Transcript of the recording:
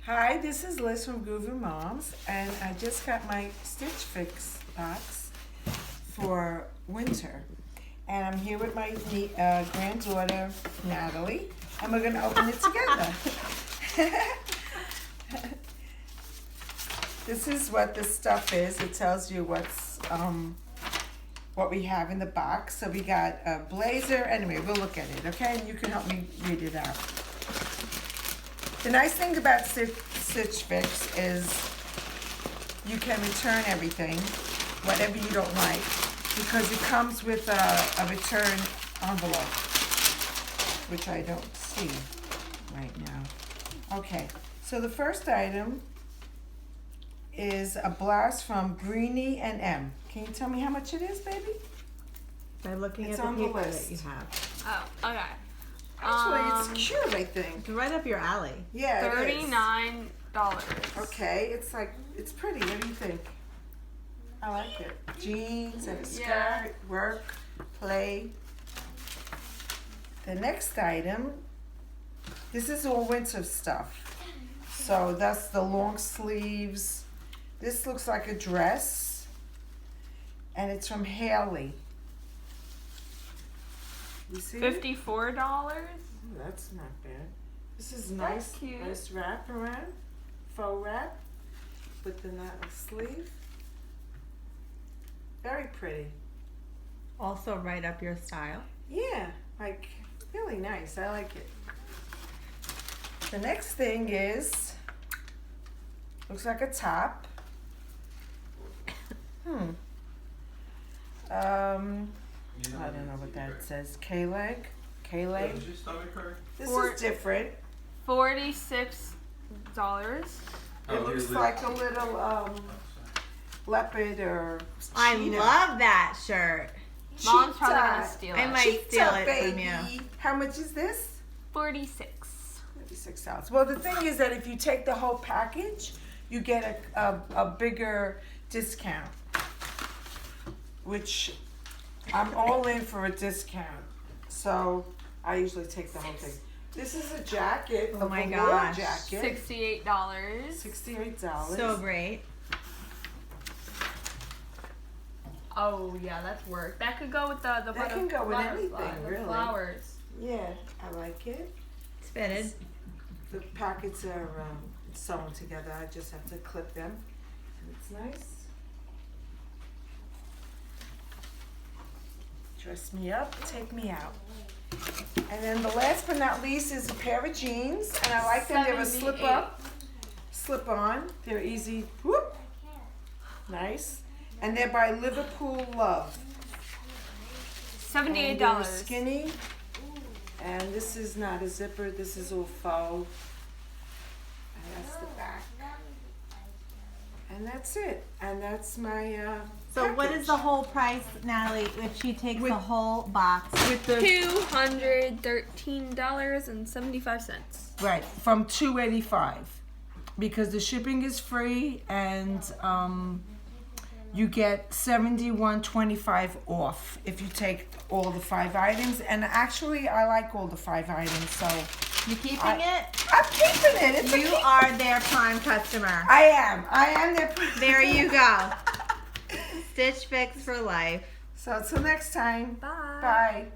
Hi, this is Liz from Groovy Moms, and I just got my Stitch Fix box for winter. And I'm here with my granddaughter, Natalie, and we're gonna open it together. This is what the stuff is. It tells you what we have in the box. So we got a blazer. Anyway, we'll look at it, okay? And you can help me read it out. The nice thing about Stitch Fix is you can return everything, whatever you don't like, because it comes with a return envelope, which I don't see right now. Okay, so the first item is a blouse from Brini and M. Can you tell me how much it is, baby? By looking It's at the on the paper list. that you have. Oh, okay. Actually, it's cute, I think. It's right up your alley. Yeah, it is. $39. Okay, it's pretty. What do you think? I like it. Jeans and a skirt, Yeah. work, play. The next item, this is all winter stuff. So that's the long sleeves. This looks like a dress, and it's from Haley. You see it? $54. Oh, that's not bad. This is nice. That's cute. Nice wrap around, faux wrap with the sleeve. Very pretty. Also right up your style. Yeah, like really nice. I like it. The next thing is, looks like a top. I don't know what that says. K-leg. K-leg. Is your stomach hurt? This Or- is different. $46. It looks like a little leopard or I cheetah. love that shirt. Mom's probably Cheetah. gonna steal I it. might Cheetah, steal it baby. from you. How much is this? 46. $56. Well, the thing is that if you take the whole package, you get a bigger discount, which I'm all in for a discount. So I usually take the whole thing. This is a jacket, Oh a my velour gosh. jacket, $68. $68. So great. Oh yeah, that's work. That could go with the That can go with anything, the really. flowers. Yeah, I like it. It's fitted. The pockets are sewn together. I just have to clip them, and it's nice. Dress me up, take me out. And then the last but not least is a pair of jeans, and I like them. They're a slip up, slip on. They're easy. Whoop, nice. And they're by Liverpool Love. And they're $78. skinny. And this is not a zipper. This is all faux. And that's the back. And that's it. And that's my So what package. is the whole price, Natalie, if she takes With- the whole box? with the $213.75. right from $285 because the shipping is free and you get $71.25 off if you take all the 5 items. And actually, I like all the 5 items, so You keeping I- it? I'm keeping it. It's a You keep. are their prime customer. I am their There you go. Stitch Fix for life. So till next time. Bye. Bye.